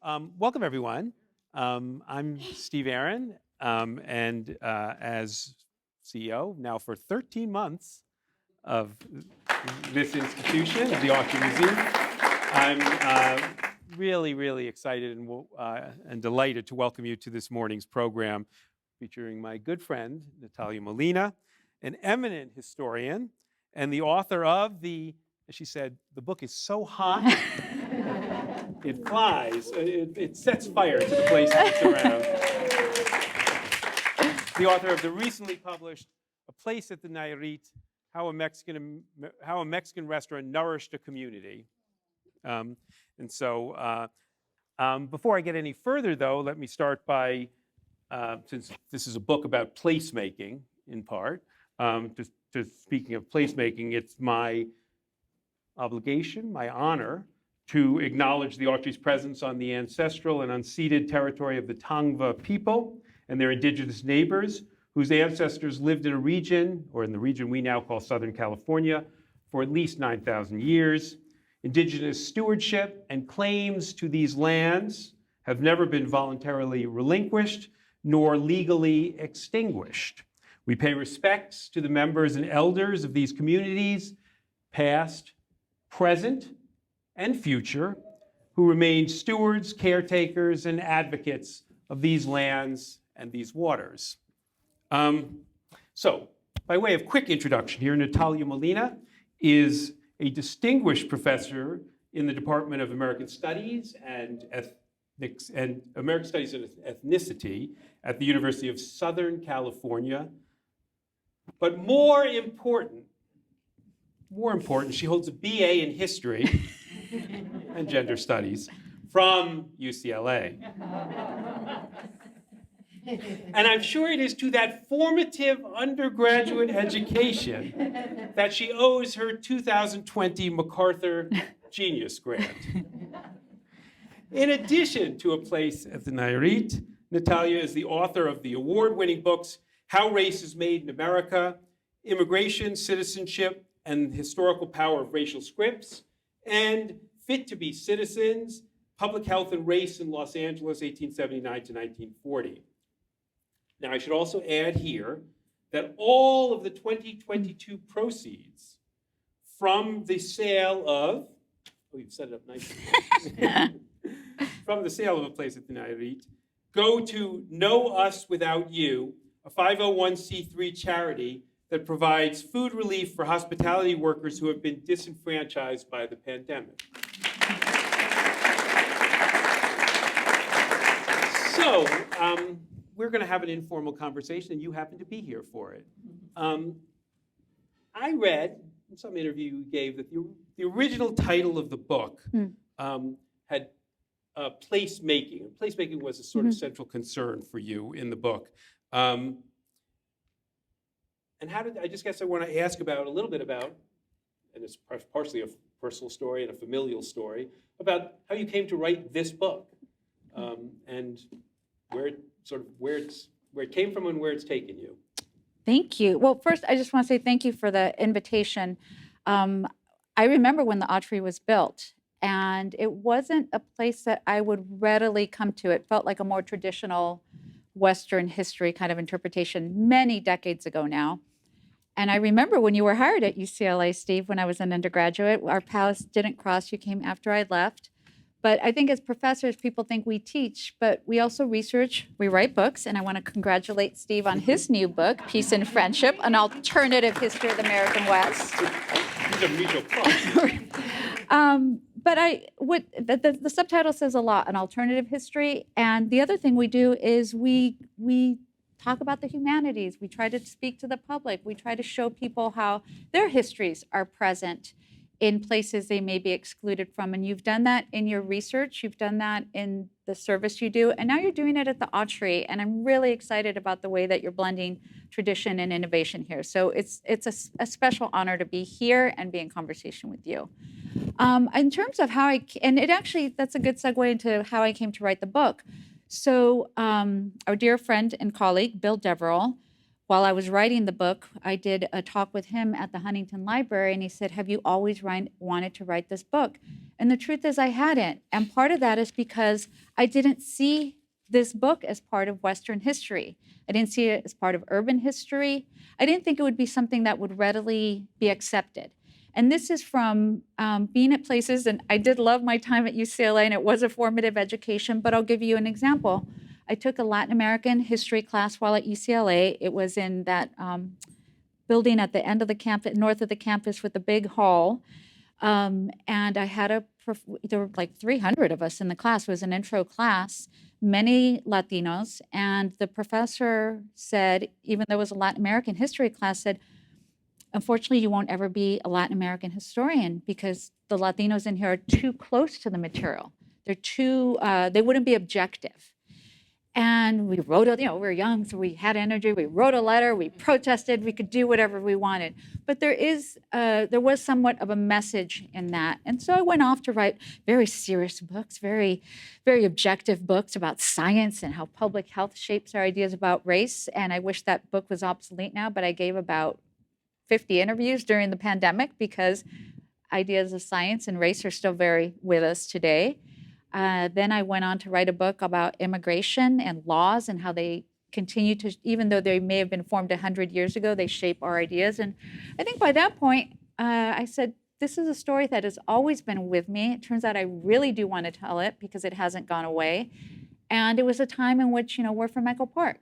Welcome, everyone. I'm Steve Aron, and as CEO now for 13 months of this institution, the Autry Museum, I'm really excited and delighted to welcome you to this morning's program featuring my good friend, Natalia Molina, an eminent historian and the author of as she said, the book is so hot, it flies, it sets fire to the places it's around. The author of the recently published A Place at the Nayarit, How a Mexican Restaurant Nourished a Community. Before I get any further, though, let me start by, since this is a book about placemaking, in part, speaking of placemaking, it's my obligation, my honor, to acknowledge the Autry's presence on the ancestral and unceded territory of the Tongva people and their indigenous neighbors, whose ancestors lived in a region, or in the region we now call Southern California, for at least 9,000 years. Indigenous stewardship and claims to these lands have never been voluntarily relinquished nor legally extinguished. We pay respects to the members and elders of these communities, past, present, and future, who remain stewards, caretakers, and advocates of these lands and these waters. So, by way of quick introduction here, Natalia Molina is a distinguished professor in the Department of American Studies and American Studies and Ethnicity at the University of Southern California. But more important, she holds a BA in History and Gender Studies from UCLA. And I'm sure it is to that formative undergraduate education that she owes her 2020 MacArthur Genius Grant. In addition to A Place at the Nayarit, Natalia is the author of the award-winning books How Race is Made in America, Immigration, Citizenship, and the Historical Power of Racial Scripts, and Fit to be Citizens, Public Health and Race in Los Angeles, 1879 to 1940. Now, I should also add here that all of the 2022 proceeds from the sale of, you've set it up nicely, from the sale of A Place at the Nayarit, go to Know Us Without You, a 501c3 charity that provides food relief for hospitality workers who have been disenfranchised by the pandemic. So, we're going to have an informal conversation, and you happen to be here for it. I read in some interview you gave that the original title of the book had placemaking. And placemaking was a sort of central concern for you in the book. And I want to ask a little bit about, and it's partially a personal story and a familial story, about how you came to write this book, and where it came from and where it's taken you. Thank you. Well, first, I just want to say thank you for the invitation. I remember when the Autry was built, and it wasn't a place that I would readily come to. It felt like a more traditional Western history kind of interpretation many decades ago now. And I remember when you were hired at UCLA, Steve, when I was an undergraduate, our paths didn't cross. You came after I left. But I think as professors, people think we teach, but we also research, we write books, and I want to congratulate Steve on his new book, Peace and Friendship, An Alternative History of the American West. These are mutual plots. But the subtitle says a lot, An Alternative History, and the other thing we do is we talk about the humanities. We try to speak to the public. We try to show people how their histories are present in places they may be excluded from. And you've done that in your research. You've done that in the service you do. And now you're doing it at the Autry. And I'm really excited about the way that you're blending tradition and innovation here. So it's a special honor to be here and be in conversation with you. In terms of how that's a good segue into how I came to write the book. So our dear friend and colleague, Bill Deverell, while I was writing the book, I did a talk with him at the Huntington Library, and he said, have you always wanted to write this book? And the truth is I hadn't. And part of that is because I didn't see this book as part of Western history. I didn't see it as part of urban history. I didn't think it would be something that would readily be accepted. And this is from being at places, and I did love my time at UCLA, and it was a formative education, but I'll give you an example. I took a Latin American history class while at UCLA. It was in that building at the end of the campus, north of the campus with the big hall. And I had there were like 300 of us in the class. It was an intro class, many Latinos. And the professor said, even though it was a Latin American history class, said, unfortunately, you won't ever be a Latin American historian because the Latinos in here are too close to the material. They're too, they wouldn't be objective. And we wrote, we were young, so we had energy. We wrote a letter, we protested, we could do whatever we wanted. But there was somewhat of a message in that. And so I went off to write very serious books, very, very objective books about science and how public health shapes our ideas about race. And I wish that book was obsolete now, but I gave about 50 interviews during the pandemic because ideas of science and race are still very with us today. Then I went on to write a book about immigration and laws and how they continue to, even though they may have been formed 100 years ago, they shape our ideas. And I think by that point, I said, this is a story that has always been with me. It turns out I really do want to tell it because it hasn't gone away. And it was a time in which, we're from Echo Park.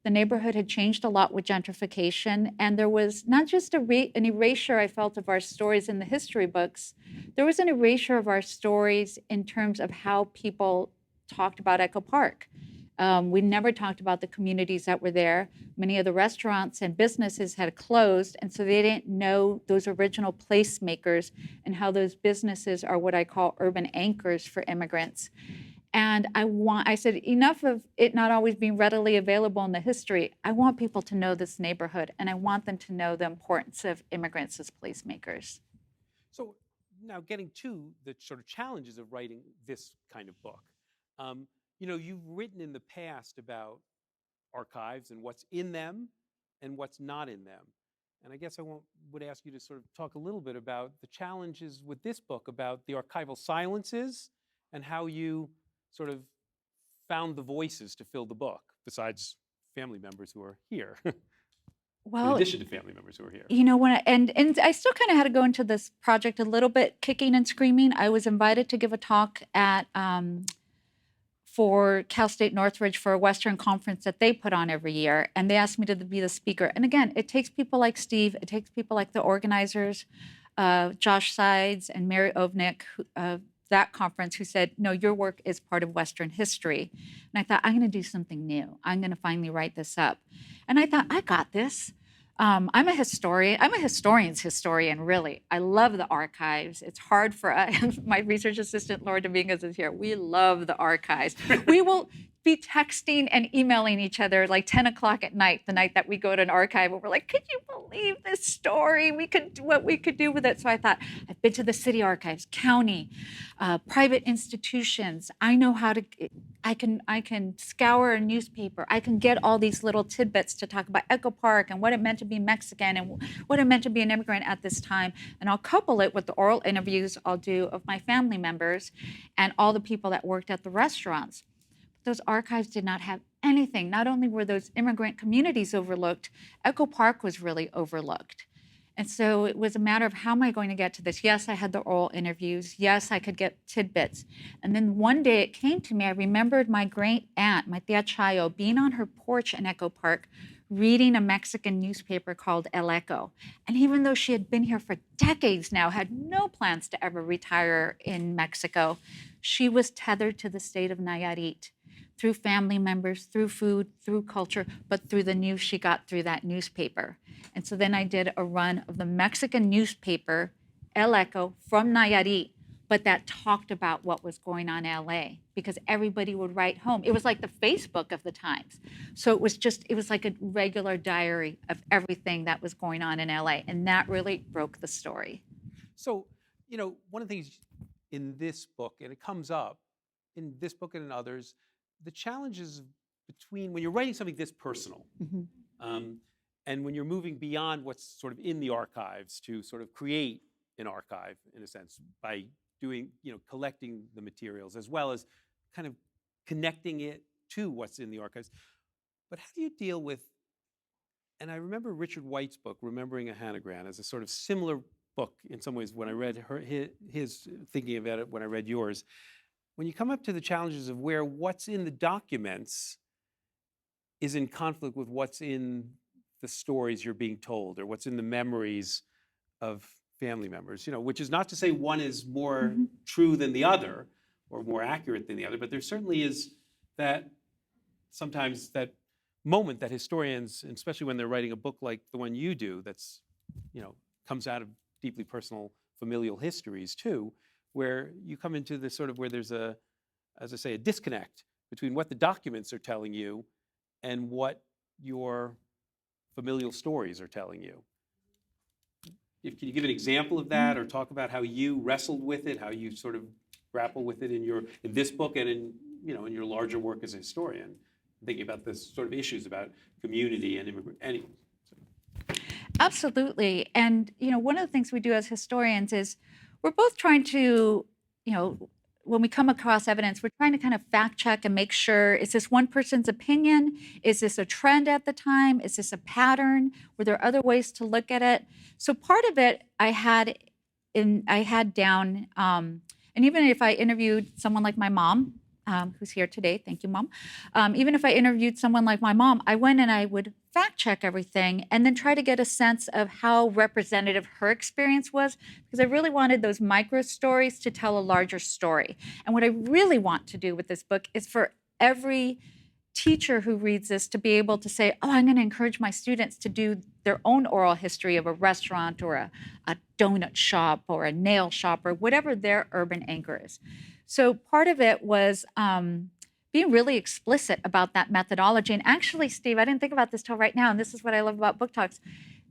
The neighborhood had changed a lot with gentrification, and there was not just an erasure, I felt, of our stories in the history books. There was an erasure of our stories in terms of how people talked about Echo Park. We never talked about the communities that were there. Many of the restaurants and businesses had closed, and so they didn't know those original placemakers and how those businesses are what I call urban anchors for immigrants. And I said, enough of it not always being readily available in the history. I want people to know this neighborhood, and I want them to know the importance of immigrants as placemakers. So now getting to the sort of challenges of writing this kind of book. You've written in the past about archives and what's in them and what's not in them. And I guess I would ask you to sort of talk a little bit about the challenges with this book, about the archival silences and how you sort of found the voices to fill the book, besides family members who are here. Well, in addition to family members who are here. And I still kind of had to go into this project a little bit kicking and screaming. I was invited to give a talk at for Cal State Northridge for a Western conference that they put on every year, and they asked me to be the speaker. And again, it takes people like Steve, it takes people like the organizers, Josh Sides and Mary Ovnick, that conference, who said, no, your work is part of Western history. And I thought, I'm going to do something new. I'm going to finally write this up. And I thought, I got this. I'm a historian. I'm a historian's historian, really. I love the archives. It's hard for us. My research assistant, Laura Dominguez, is here. We love the archives. We will be texting and emailing each other like 10 o'clock at night, the night that we go to an archive, and we're like, could you believe this story? We could do what we could do with it. So I thought, I've been to the city archives, county, private institutions. I know how to, I can scour a newspaper. I can get all these little tidbits to talk about Echo Park and what it meant to be Mexican and what it meant to be an immigrant at this time. And I'll couple it with the oral interviews I'll do of my family members and all the people that worked at the restaurants. Those archives did not have anything. Not only were those immigrant communities overlooked, Echo Park was really overlooked. And so it was a matter of, how am I going to get to this? Yes, I had the oral interviews. Yes, I could get tidbits. And then one day it came to me, I remembered my great aunt, my tia Chayo, being on her porch in Echo Park, reading a Mexican newspaper called El Echo. And even though she had been here for decades now, had no plans to ever retire in Mexico, she was tethered to the state of Nayarit, through family members, through food, through culture, but through the news she got through that newspaper. And so then I did a run of the Mexican newspaper, El Echo, from Nayarit, but that talked about what was going on in LA, because everybody would write home. It was like the Facebook of the times. So it was like a regular diary of everything that was going on in LA, and that really broke the story. So, one of the things in this book, and it comes up in this book and in others, the challenges between when you're writing something this personal, and when you're moving beyond what's sort of in the archives to sort of create an archive, in a sense, by doing, collecting the materials, as well as kind of connecting it to what's in the archives. But how do you deal with, and I remember Richard White's book, Remembering a Hannah Grant, as a sort of similar book in some ways when I read his thinking about it when I read yours. When you come up to the challenges of where what's in the documents is in conflict with what's in the stories you're being told, or what's in the memories of family members, which is not to say one is more true than the other or more accurate than the other, but there certainly is that sometimes that moment that historians, and especially when they're writing a book like the one you do, that's, comes out of deeply personal familial histories too, where you come into this sort of where there's a, as I say, a disconnect between what the documents are telling you and what your familial stories are telling you. Can you give an example of that, or talk about how you wrestled with it, how you sort of grapple with it in this book and in your larger work as a historian, thinking about this sort of issues about community and immigrant. Absolutely. And, one of the things we do as historians is we're both trying to, when we come across evidence, we're trying to kind of fact check and make sure, is this one person's opinion? Is this a trend at the time? Is this a pattern? Were there other ways to look at it? So part of it I had down, and even if I interviewed someone like my mom, who's here today, thank you, Mom. Even if I interviewed someone like my mom, I went and I would fact check everything and then try to get a sense of how representative her experience was, because I really wanted those micro stories to tell a larger story. And what I really want to do with this book is for every teacher who reads this to be able to say, oh, I'm going to encourage my students to do their own oral history of a restaurant or a donut shop or a nail shop or whatever their urban anchor is. So part of it was being really explicit about that methodology. And actually, Steve, I didn't think about this till right now, and this is what I love about book talks.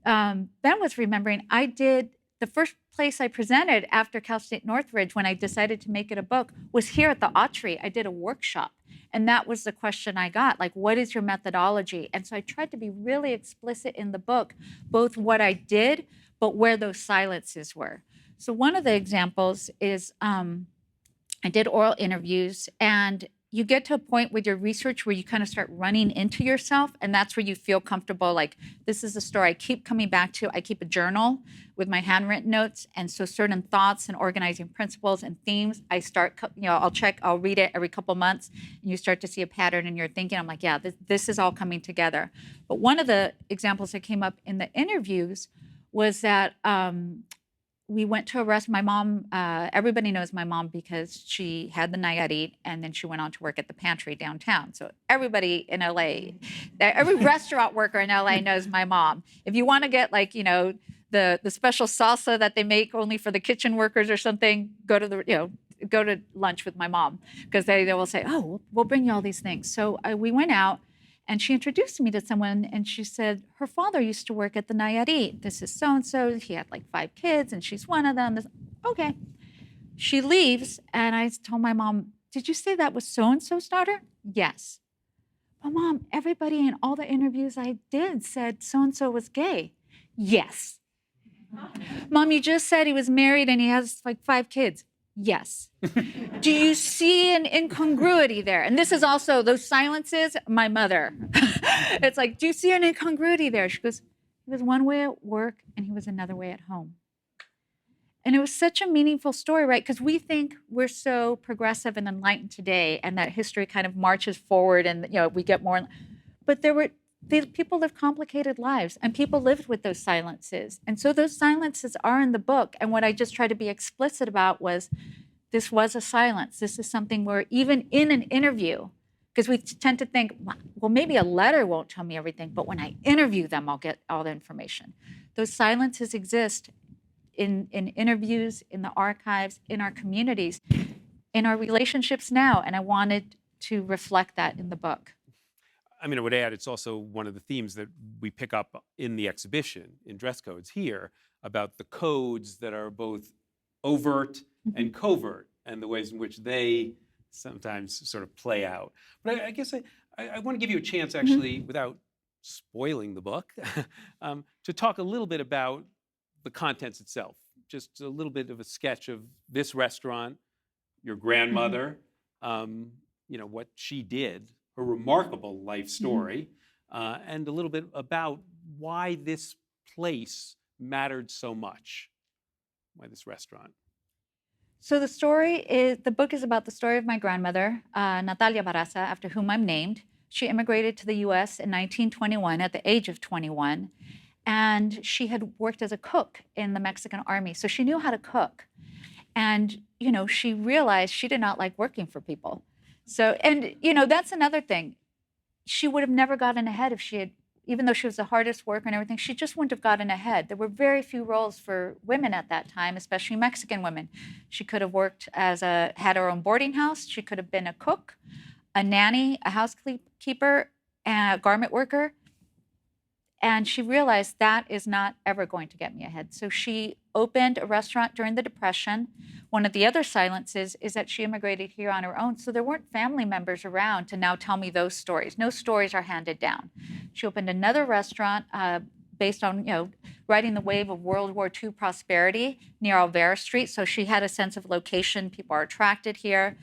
Ben was remembering, I did, the first place I presented after Cal State Northridge when I decided to make it a book was here at the Autry. I did a workshop. And that was the question I got, like, what is your methodology? And so I tried to be really explicit in the book, both what I did, but where those silences were. So one of the examples is I did oral interviews, and you get to a point with your research where you kind of start running into yourself, and that's where you feel comfortable, like, this is a story I keep coming back to. I keep a journal with my handwritten notes, and so certain thoughts and organizing principles and themes, I start, I'll read it every couple months, and you start to see a pattern in your thinking. I'm like, yeah, this is all coming together. But one of the examples that came up in the interviews was that we went to a restaurant. My mom, everybody knows my mom because she had the Nayarit, and then she went on to work at the pantry downtown. So everybody in LA, every restaurant worker in LA knows my mom. If you want to get the special salsa that they make only for the kitchen workers or something, go to lunch with my mom, because they will say, oh, we'll bring you all these things. So we went out. And she introduced me to someone, and she said, her father used to work at the Nayarit. This is so-and-so. He had like 5 kids, and she's one of them. Okay. She leaves, and I told my mom, did you say that was so-and-so's daughter? Yes. Well, Mom, everybody in all the interviews I did said so-and-so was gay. Yes. Mom, you just said he was married and he has like 5 kids. Yes. Do you see an incongruity there? And this is also those silences, my mother. It's like, do you see an incongruity there? She goes, he was one way at work and he was another way at home. And it was such a meaningful story, right? Because we think we're so progressive and enlightened today, and that history kind of marches forward, and we get more. But these people lived complicated lives, and people lived with those silences. And so those silences are in the book. And what I just tried to be explicit about was, this was a silence. This is something where even in an interview, because we tend to think, well, maybe a letter won't tell me everything, but when I interview them, I'll get all the information. Those silences exist in interviews, in the archives, in our communities, in our relationships now. And I wanted to reflect that in the book. I mean, I would add, it's also one of the themes that we pick up in the exhibition, in dress codes here, about the codes that are both overt and covert, and the ways in which they sometimes sort of play out. But I guess I want to give you a chance, actually, without spoiling the book, to talk a little bit about the contents itself. just a little bit of a sketch of this restaurant, your grandmother, what she did, her remarkable life story, and a little bit about why this place mattered so much, why this restaurant. So the book is about the story of my grandmother, Natalia Barraza, after whom I'm named. She immigrated to the U.S. in 1921 at the age of 21, and she had worked as a cook in the Mexican army, so she knew how to cook. And, she realized she did not like working for people. So, and, that's another thing. She would have never gotten ahead if she had, even though she was the hardest worker and everything, she just wouldn't have gotten ahead. There were very few roles for women at that time, especially Mexican women. She could have worked had her own boarding house. She could have been a cook, a nanny, a housekeeper, and a garment worker. And she realized that is not ever going to get me ahead. So she opened a restaurant during the Depression. One of the other silences is that she immigrated here on her own. So there weren't family members around to now tell me those stories. No stories are handed down. She opened another restaurant based on, riding the wave of World War II prosperity near Alvera Street. So she had a sense of location. People are attracted here.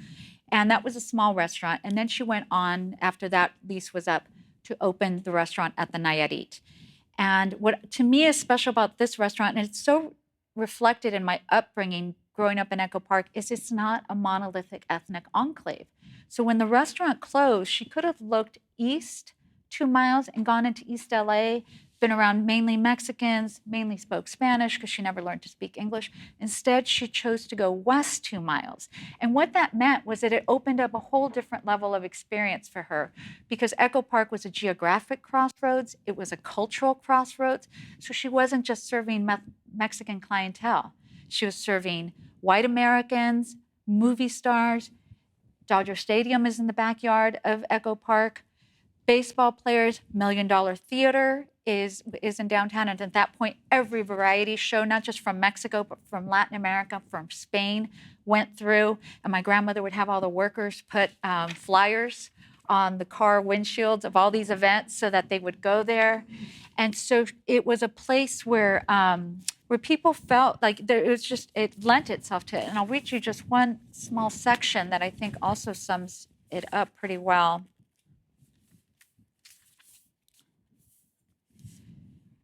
And that was a small restaurant. And then she went on, after that lease was up, to open the restaurant at the Nayarit. And what to me is special about this restaurant, and it's so reflected in my upbringing growing up in Echo Park, is it's not a monolithic ethnic enclave. So when the restaurant closed, she could have looked east 2 miles and gone into East LA, been around mainly Mexicans, mainly spoke Spanish because she never learned to speak English. Instead, she chose to go west 2 miles. And what that meant was that it opened up a whole different level of experience for her, because Echo Park was a geographic crossroads, it was a cultural crossroads. So she wasn't just serving Mexican clientele. She was serving white Americans, movie stars. Dodger Stadium is in the backyard of Echo Park. Baseball players, $1 Million Theater is in downtown. And at that point, every variety show, not just from Mexico, but from Latin America, from Spain, went through. And my grandmother would have all the workers put flyers on the car windshields of all these events so that they would go there. And so it was a place where people felt like it lent itself to it. And I'll read you just one small section that I think also sums it up pretty well.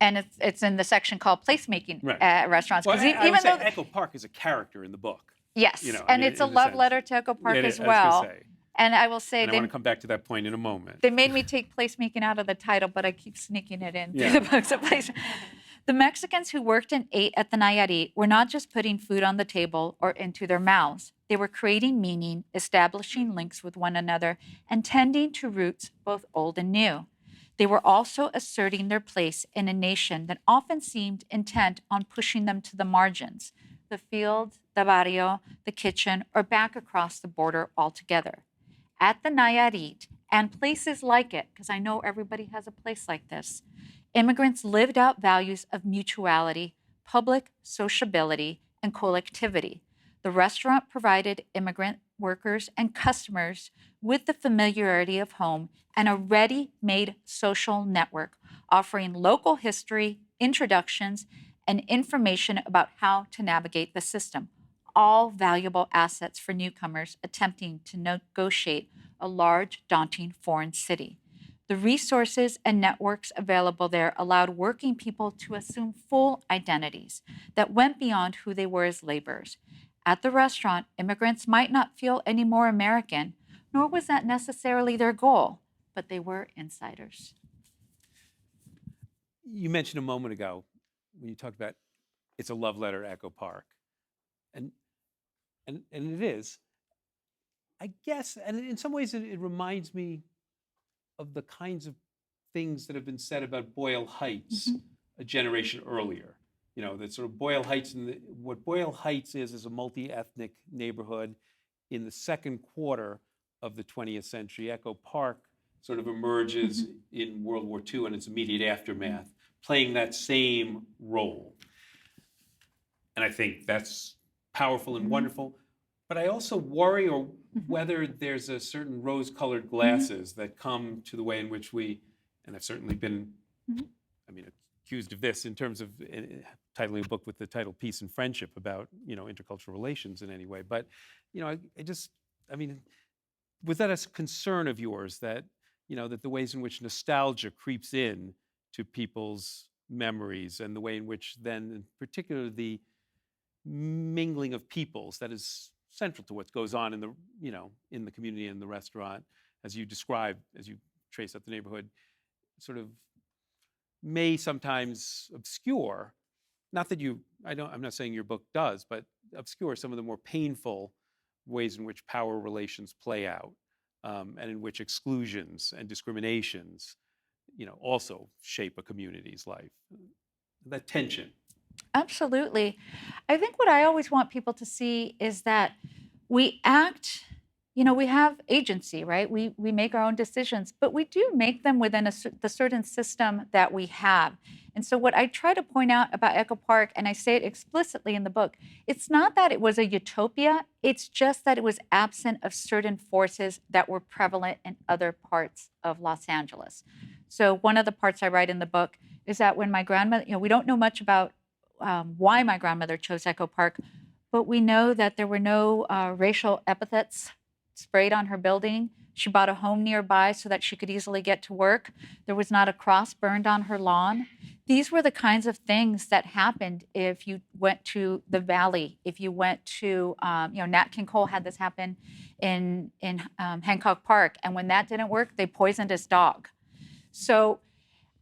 And it's in the section called placemaking restaurants. Well, I would say Echo Park is a character in the book. Yes, it's a love letter to Echo Park as well. And I will say, and I want to come back to that point in a moment. They made me take placemaking out of the title, but I keep sneaking it in through the books of place. The Mexicans who worked and ate at the Nayarit were not just putting food on the table or into their mouths. They were creating meaning, establishing links with one another, and tending to roots both old and new. They were also asserting their place in a nation that often seemed intent on pushing them to the margins, the field, the barrio, the kitchen, or back across the border altogether. At the Nayarit and places like it, because I know everybody has a place like this, immigrants lived out values of mutuality, public sociability, and collectivity. The restaurant provided immigrant workers and customers with the familiarity of home and a ready-made social network, offering local history, introductions, and information about how to navigate the system, all valuable assets for newcomers attempting to negotiate a large, daunting foreign city. The resources and networks available there allowed working people to assume full identities that went beyond who they were as laborers. At the restaurant, immigrants might not feel any more American, nor was that necessarily their goal, but they were insiders. You mentioned a moment ago when you talked about it's a love letter to Echo Park. And it is. I guess, and in some ways it reminds me of the kinds of things that have been said about Boyle Heights a generation earlier. You know, that sort of Boyle Heights, what Boyle Heights is a multi-ethnic neighborhood in the second quarter of the 20th century. Echo Park sort of emerges in World War II and its immediate aftermath, playing that same role. And I think that's powerful and wonderful. But I also worry whether there's a certain rose-colored glasses that come to the way in which we, and I've certainly been, accused of this in terms of titling a book with the title Peace and Friendship about, intercultural relations in any way. But, I mean, was that a concern of yours that, that the ways in which nostalgia creeps in to people's memories and the way in which then, in particular, the mingling of peoples that is central to what goes on in the, in the community and the restaurant, as you describe, as you trace out the neighborhood, sort of may sometimes obscure, not that I'm not saying your book does, but obscure some of the more painful ways in which power relations play out, and in which exclusions and discriminations, also shape a community's life. That tension. Absolutely. I think what I always want people to see is that we act, we have agency, right? We make our own decisions, but we do make them within the certain system that we have. And so what I try to point out about Echo Park, and I say it explicitly in the book, it's not that it was a utopia, it's just that it was absent of certain forces that were prevalent in other parts of Los Angeles. So one of the parts I write in the book is that when my grandmother, we don't know much about why my grandmother chose Echo Park, but we know that there were no racial epithets sprayed on her building. She bought a home nearby so that she could easily get to work. There was not a cross burned on her lawn. These were the kinds of things that happened if you went to the Valley, if you went to, Nat King Cole had this happen in Hancock Park. And when that didn't work, they poisoned his dog. So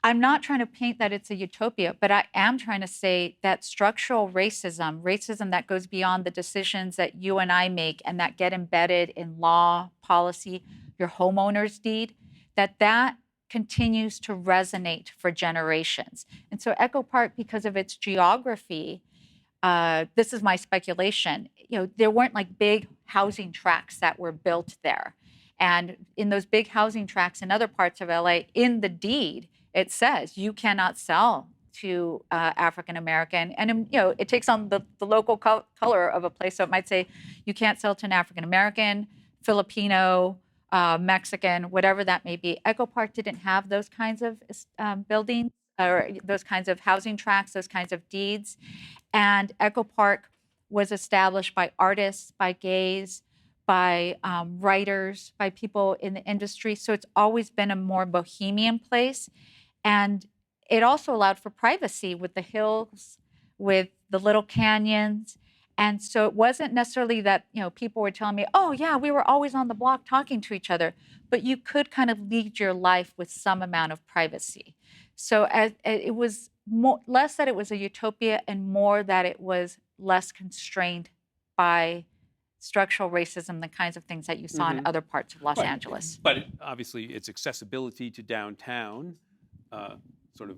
I'm not trying to paint that it's a utopia, but I am trying to say that structural racism that goes beyond the decisions that you and I make and that get embedded in law, policy, your homeowner's deed, that continues to resonate for generations. And so Echo Park, because of its geography, this is my speculation, there weren't like big housing tracts that were built there. And in those big housing tracts in other parts of LA, in the deed, it says you cannot sell to African American, and it takes on the local color of a place. So it might say you can't sell to an African American, Filipino, Mexican, whatever that may be. Echo Park didn't have those kinds of buildings or those kinds of housing tracts, those kinds of deeds. And Echo Park was established by artists, by gays, by writers, by people in the industry. So it's always been a more bohemian place. And it also allowed for privacy with the hills, with the little canyons. And so it wasn't necessarily that, people were telling me, oh, yeah, we were always on the block talking to each other. But you could kind of lead your life with some amount of privacy. So it was less that it was a utopia and more that it was less constrained by structural racism, the kinds of things that you saw in other parts of Los Angeles. But obviously its accessibility to downtown sort of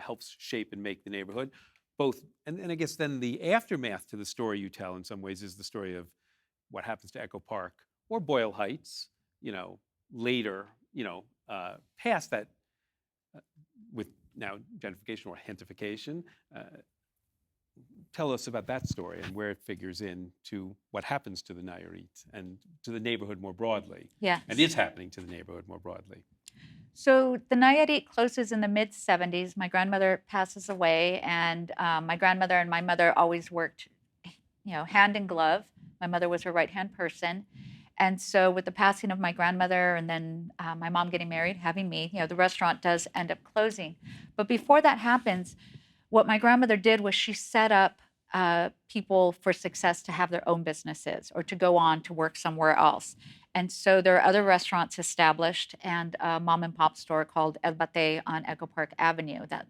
helps shape and make the neighborhood. Both, and I guess then the aftermath to the story you tell in some ways is the story of what happens to Echo Park or Boyle Heights, later, past that with now gentrification or gentrification. Tell us about that story and where it figures into what happens to the Nayarit and to the neighborhood more broadly. Yeah. And is happening to the neighborhood more broadly. So the Nayarit closes in the mid-'70s. My grandmother passes away, and my grandmother and my mother always worked, hand in glove. My mother was her right-hand person. And so with the passing of my grandmother and then my mom getting married, having me, the restaurant does end up closing. But before that happens, what my grandmother did was she set up people for success to have their own businesses or to go on to work somewhere else. And so there are other restaurants established and a mom and pop store called El Bate on Echo Park Avenue that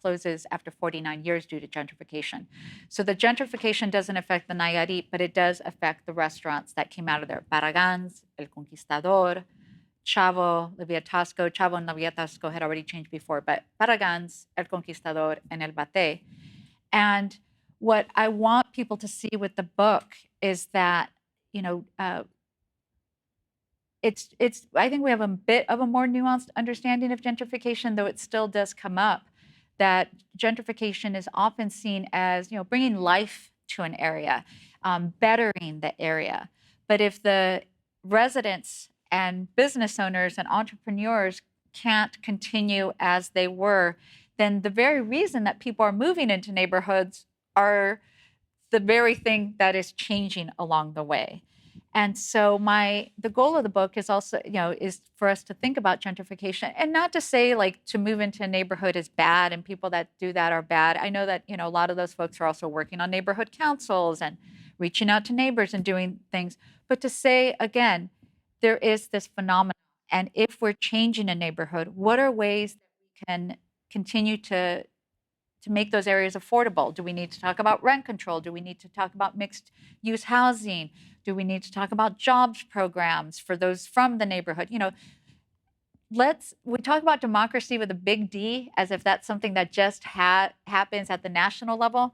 closes after 49 years due to gentrification. So the gentrification doesn't affect the Nayarit, but it does affect the restaurants that came out of there. Barragán's, El Conquistador, Chavo, La Tasco. Chavo and La Tasco had already changed before, but Barragán's, El Conquistador, and El Bate. And what I want people to see with the book is that, I think we have a bit of a more nuanced understanding of gentrification, though it still does come up, that gentrification is often seen as, bringing life to an area, bettering the area. But if the residents and business owners and entrepreneurs can't continue as they were, then the very reason that people are moving into neighborhoods are the very thing that is changing along the way. And so the goal of the book is also, is for us to think about gentrification, and not to say like to move into a neighborhood is bad and people that do that are bad. I know that, a lot of those folks are also working on neighborhood councils and reaching out to neighbors and doing things. But to say, again, there is this phenomenon. And if we're changing a neighborhood, what are ways that we can continue to make those areas affordable? Do we need to talk about rent control? Do we need to talk about mixed use housing? Do we need to talk about jobs programs for those from the neighborhood? We talk about democracy with a big D as if that's something that just happens at the national level.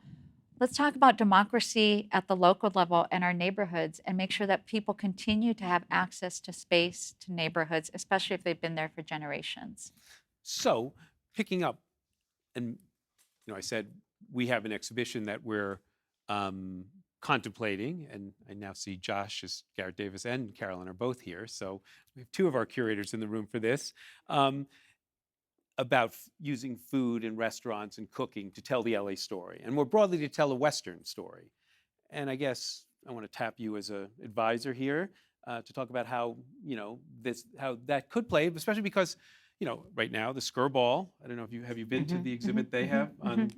Let's talk about democracy at the local level and our neighborhoods, and make sure that people continue to have access to space, to neighborhoods, especially if they've been there for generations. So picking up, and I said we have an exhibition that we're contemplating, and I now see Josh, Garrett Davis, and Carolyn are both here. So we have two of our curators in the room for this, about using food in restaurants and cooking to tell the LA story, and more broadly to tell a Western story. And I guess I want to tap you as an advisor here to talk about how how that could play, especially because right now the Skirball. I don't know if have you been to the exhibit they have on.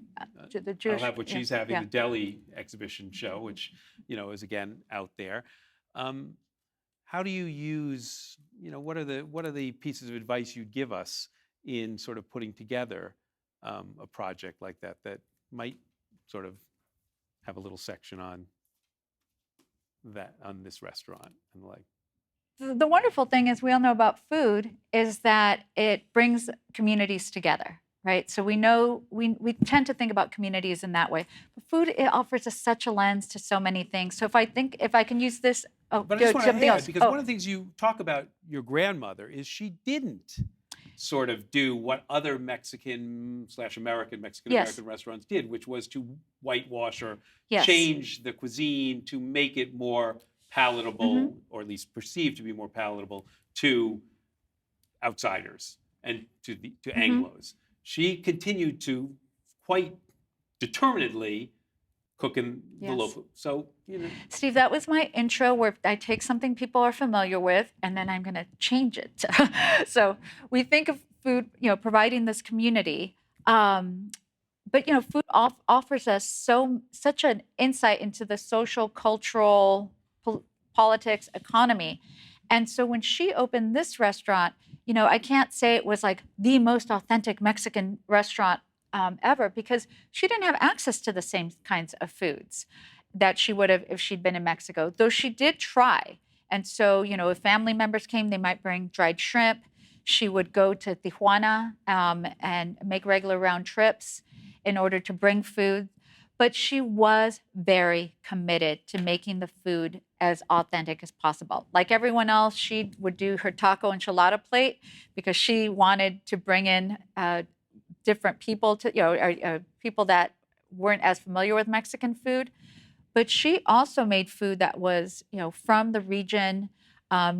The Jewish, I'll have what she's having, the Delhi exhibition show, which is again out there. How do you use? What are the pieces of advice you'd give us in sort of putting together a project like that might sort of have a little section on this restaurant and the like? The wonderful thing is we all know about food is that it brings communities together, right? So we know we tend to think about communities in that way. But food, it offers us such a lens to so many things. So if I can use this, but I just want to add, because one of the things you talk about your grandmother is she didn't sort of do what other Mexican/American Mexican-American restaurants did, which was to whitewash or change the cuisine to make it more palatable, or at least perceived to be more palatable to outsiders and to Anglos. She continued to quite determinedly cook in the local. So, Steve, that was my intro where I take something people are familiar with and then I'm going to change it. So we think of food, providing this community. But food offers us such an insight into the social, cultural, politics, economy. And so when she opened this restaurant, I can't say it was like the most authentic Mexican restaurant ever, because she didn't have access to the same kinds of foods that she would have if she'd been in Mexico, though she did try. And so, if family members came, they might bring dried shrimp. She would go to Tijuana and make regular round trips in order to bring food. But she was very committed to making the food as authentic as possible. Like everyone else, she would do her taco enchilada plate because she wanted to bring in different people people that weren't as familiar with Mexican food. But she also made food that was, from the region,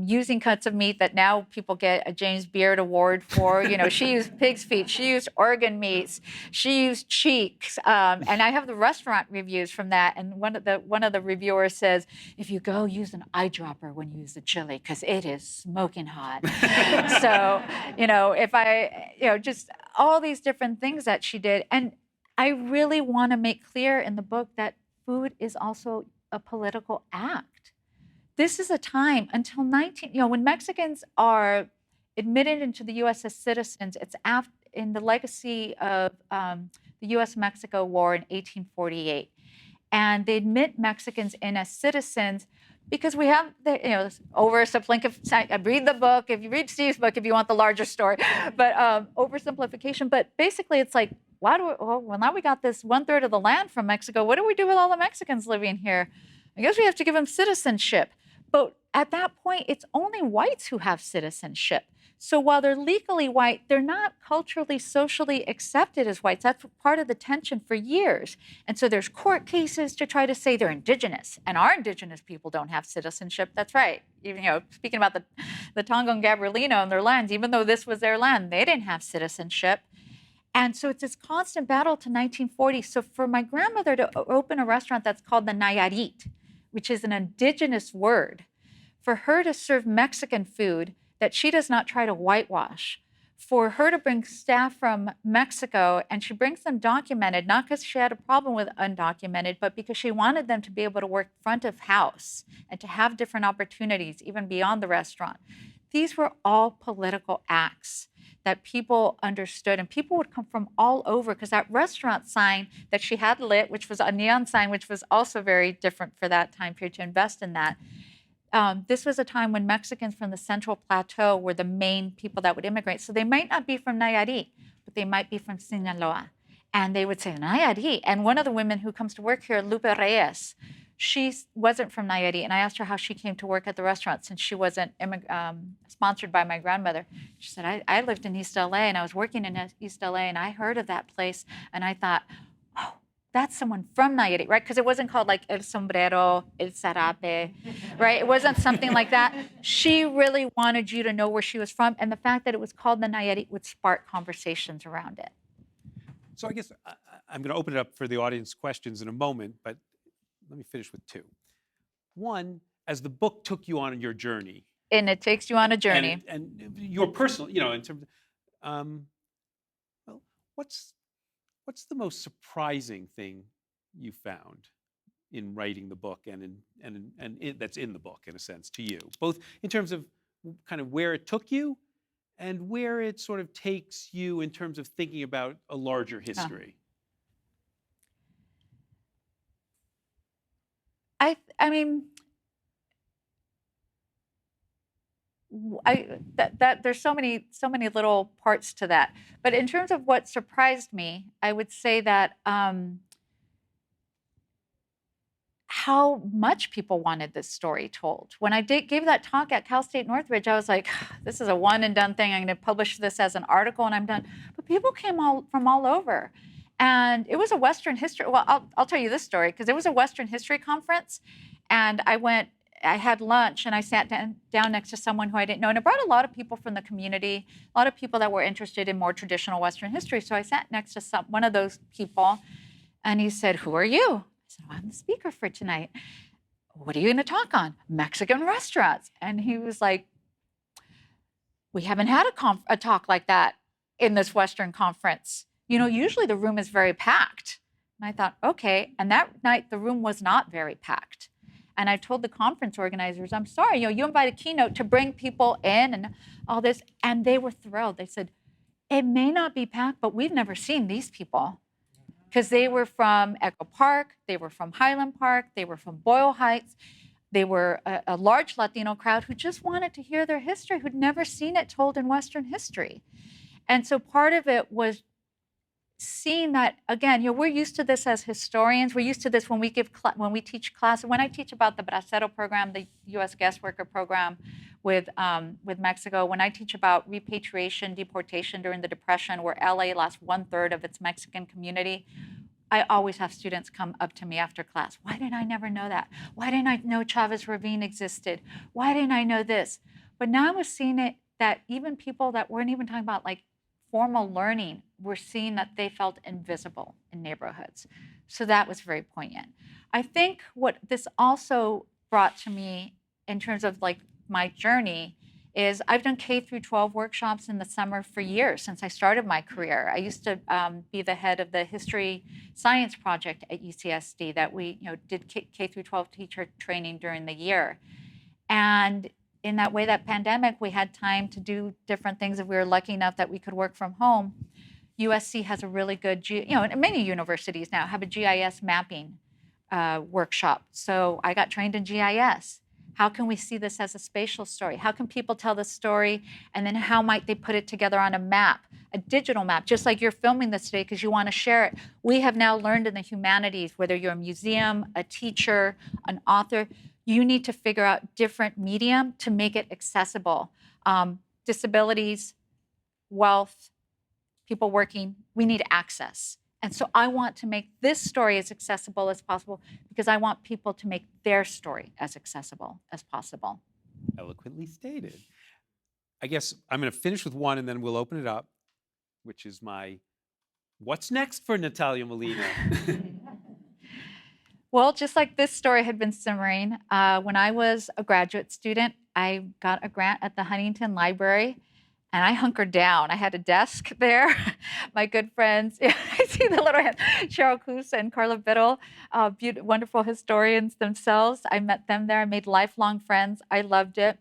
using cuts of meat that now people get a James Beard Award for. She used pig's feet, she used organ meats, she used cheeks. And I have the restaurant reviews from that. And one of the reviewers says, if you go, use an eyedropper when you use the chili, because it is smoking hot. So, just all these different things that she did. And I really want to make clear in the book that food is also a political act. This is a time until when Mexicans are admitted into the U.S. as citizens, it's in the legacy of the U.S.-Mexico War in 1848. And they admit Mexicans in as citizens because we have read the book, if you read Steve's book, if you want the larger story, but oversimplification. But basically it's like, well, now we got this 1/3 of the land from Mexico. What do we do with all the Mexicans living here? I guess we have to give them citizenship. But at that point, it's only whites who have citizenship. So while they're legally white, they're not culturally, socially accepted as whites. That's part of the tension for years. And so there's court cases to try to say they're indigenous, and our indigenous people don't have citizenship. That's right. Even, speaking about the Tonga and Gabrielino and their lands, even though this was their land, they didn't have citizenship. And so it's this constant battle to 1940. So for my grandmother to open a restaurant that's called the Nayarit, which is an indigenous word, for her to serve Mexican food that she does not try to whitewash, for her to bring staff from Mexico, and she brings them documented, not because she had a problem with undocumented, but because she wanted them to be able to work front of house and to have different opportunities, even beyond the restaurant. These were all political acts that people understood, and people would come from all over, because that restaurant sign that she had lit, which was a neon sign, which was also very different for that time period to invest in that. This was a time when Mexicans from the Central Plateau were the main people that would immigrate. So they might not be from Nayarit, but they might be from Sinaloa. And they would say, Nayarit. And one of the women who comes to work here, Lupe Reyes, she wasn't from Nayarit. And I asked her how she came to work at the restaurant since she wasn't sponsored by my grandmother. She said, I lived in East LA and I was working in East LA and I heard of that place. And I thought, oh, that's someone from Nayarit, right? Because it wasn't called like El Sombrero, El Zarape, right? It wasn't something like that. She really wanted you to know where she was from. And the fact that it was called the Nayarit would spark conversations around it. So I guess I'm going to open it up for the audience questions in a moment, but let me finish with two. One, as the book took you on your journey. And it takes you on a journey. And your personal, in terms of, well, what's the most surprising thing you found in writing the book and that's in the book, in a sense, to you, both in terms of kind of where it took you and where it sort of takes you in terms of thinking about a larger history? I mean, there's so many little parts to that. But in terms of what surprised me, I would say that how much people wanted this story told. When I gave that talk at Cal State Northridge, I was like, this is a one and done thing. I'm going to publish this as an article and I'm done. But people came from all over. And it was a Western history. Well, I'll tell you this story, because it was a Western history conference. And I had lunch and I sat down next to someone who I didn't know. And it brought a lot of people from the community, a lot of people that were interested in more traditional Western history. So I sat next to one of those people and he said, "Who are you?" I said, "I'm the speaker for tonight." "What are you going to talk on?" "Mexican restaurants." And he was like, "We haven't had a talk like that in this Western conference. Usually the room is very packed." And I thought, okay. And that night the room was not very packed. And I told the conference organizers, "I'm sorry, you invited Keynote to bring people in and all this." And they were thrilled. They said, "It may not be packed, but we've never seen these people." Because they were from Echo Park, they were from Highland Park, they were from Boyle Heights. They were a large Latino crowd who just wanted to hear their history, who'd never seen it told in Western history. And so part of it was seeing that, again, we're used to this as historians. We're used to this when we teach class. When I teach about the Bracero program, the U.S. guest worker program with Mexico, when I teach about repatriation, deportation during the Depression, where LA lost 1/3 of its Mexican community, I always have students come up to me after class. "Why didn't I never know that? Why didn't I know Chavez Ravine existed? Why didn't I know this?" But now I was seeing it that even people that weren't even talking about like formal learning were seeing that they felt invisible in neighborhoods. So that was very poignant. I think what this also brought to me in terms of like my journey is I've done K through 12 workshops in the summer for years since I started my career. I used to be the head of the history science project at UCSD that we did K through 12 teacher training during the year. And in that way, that pandemic, we had time to do different things if we were lucky enough that we could work from home. USC has a really good, and many universities now have a GIS mapping workshop. So I got trained in GIS. How can we see this as a spatial story? How can people tell the story? And then how might they put it together on a map, a digital map, just like you're filming this today because you want to share it. We have now learned in the humanities, whether you're a museum, a teacher, an author, you need to figure out different medium to make it accessible. Disabilities, wealth, people working, we need access. And so I want to make this story as accessible as possible because I want people to make their story as accessible as possible. Eloquently stated. I guess I'm going to finish with one and then we'll open it up, which is my What's next for Natalia Molina? Well, just like this story had been simmering, when I was a graduate student, I got a grant at the Huntington Library, and I hunkered down. I had a desk there. My good friends, I see the little hand, Cheryl Koos and Carla Biddle, wonderful historians themselves. I met them there. I made lifelong friends. I loved it.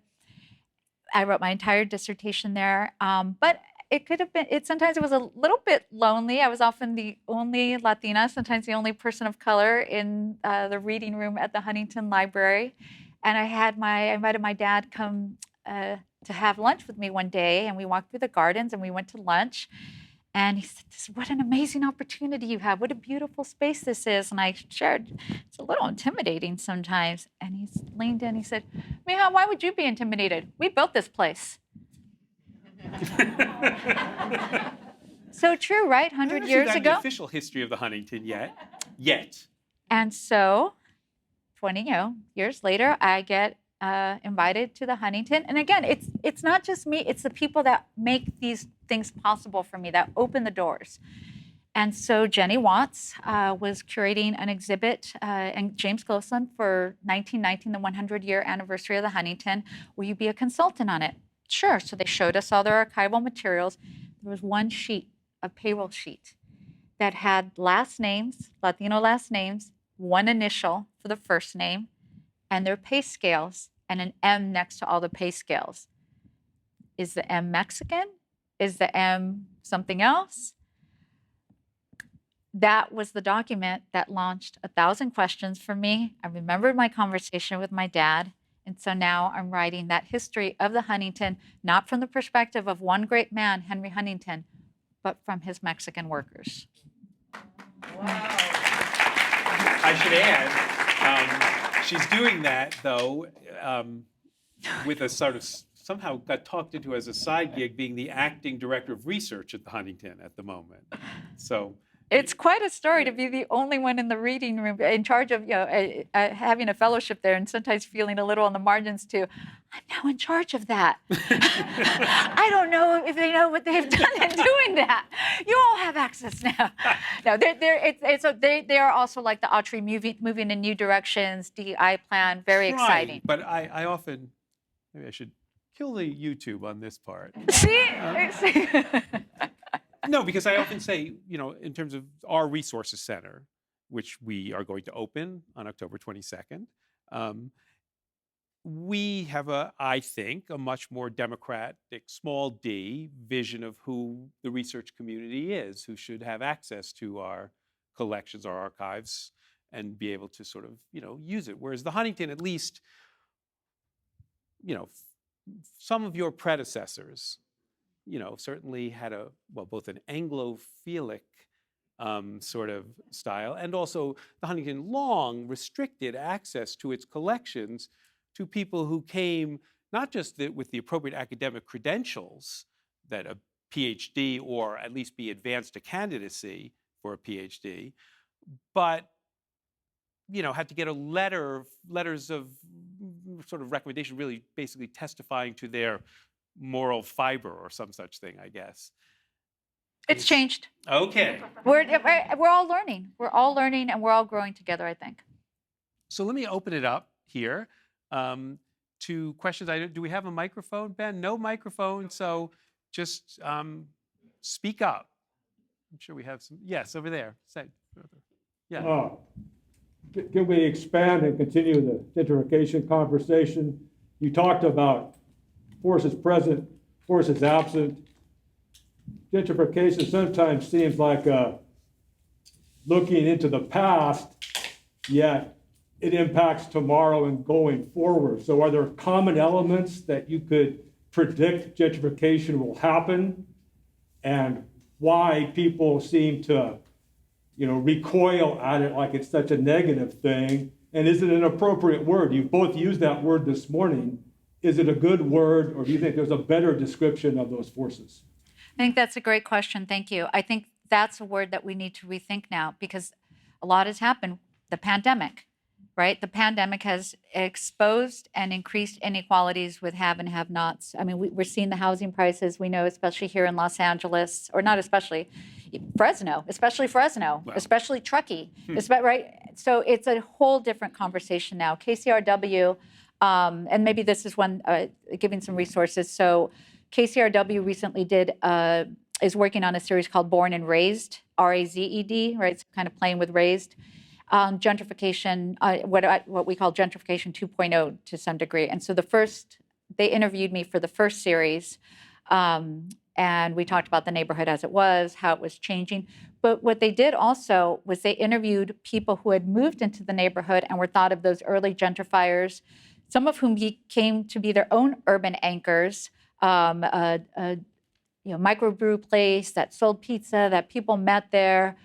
I wrote my entire dissertation there. But it could have been, sometimes it was a little bit lonely. I was often the only Latina, sometimes the only person of color in the reading room at the Huntington Library. And I invited my dad come to have lunch with me one day, and we walked through the gardens and we went to lunch. And he said, "What an amazing opportunity you have. What a beautiful space this is." And I shared, it's a little intimidating sometimes. And he leaned in, he said, "Miha, why would you be intimidated? We built this place." So true, right? 100 years ago. The official history of the Huntington yet. And so 20 years later, I get invited to the Huntington. And again, it's not just me, it's the people that make these things possible for me, that open the doors. And so Jenny Watts was curating an exhibit, and James Gosselin, for 1919, the 100-year anniversary of the Huntington. "Will you be a consultant on it?" Sure. So they showed us all their archival materials. There was one sheet, a payroll sheet, that had last names, Latino last names, one initial for the first name, and their pay scales, and an M next to all the pay scales. Is the M Mexican? Is the M something else? That was the document that launched 1,000 questions for me. I remembered my conversation with my dad. And so now I'm writing that history of the Huntington, not from the perspective of one great man, Henry Huntington, but from his Mexican workers. Wow. I should add, she's doing that, though, with a sort of, somehow got talked into as a side gig, being the acting director of research at the Huntington at the moment. So it's quite a story to be the only one in the reading room in charge of, having a fellowship there, and sometimes feeling a little on the margins too. I'm now in charge of that. I don't know if they know what they've done in doing that. You all have access now. No, they are also like the Autry moving in new directions, DEI plan, very exciting. Right, but I often, maybe I should kill the YouTube on this part. See? No, because I often say, in terms of our resources center, which we are going to open on October 22nd, we have I think, a much more democratic, small d, vision of who the research community is, who should have access to our collections, our archives, and be able to sort of, use it. Whereas the Huntington, at least, some of your predecessors, certainly had both an Anglophilic sort of style, and also the Huntington long restricted access to its collections to people who came not just with the appropriate academic credentials, that a PhD or at least be advanced to candidacy for a PhD, but had to get letters of sort of recommendation, really basically testifying to their moral fiber or some such thing, I guess. It's changed. Okay. We're all learning. We're all learning, and we're all growing together, I think. So let me open it up here to questions. Do we have a microphone, Ben? No microphone, so just speak up. I'm sure we have some. Yes, over there. Yeah. Can we expand and continue the gentrification conversation? You talked about forces present, forces absent. Gentrification sometimes seems like looking into the past, yet it impacts tomorrow and going forward. So are there common elements that you could predict gentrification will happen, and why people seem to recoil at it like it's such a negative thing? And is it an appropriate word? You both used that word this morning. Is it a good word, or do you think there's a better description of those forces? I think that's a great question. Thank you. I think that's a word that we need to rethink now, because a lot has happened. The pandemic, right? The pandemic has exposed and increased inequalities with have and have-nots. I mean, we're seeing the housing prices. We know, especially here in Los Angeles, or not especially, Fresno, especially Fresno, Wow. especially Truckee, right? So it's a whole different conversation now. KCRW, and maybe this is one, giving some resources. So KCRW recently is working on a series called Born and Raised, RAZED, right? It's kind of playing with raised. Gentrification, what we call gentrification 2.0 to some degree. And so they interviewed me for the first series, and we talked about the neighborhood as it was, how it was changing. But what they did also was they interviewed people who had moved into the neighborhood and were thought of those early gentrifiers, some of whom came to be their own urban anchors, microbrew place that sold pizza that people met there.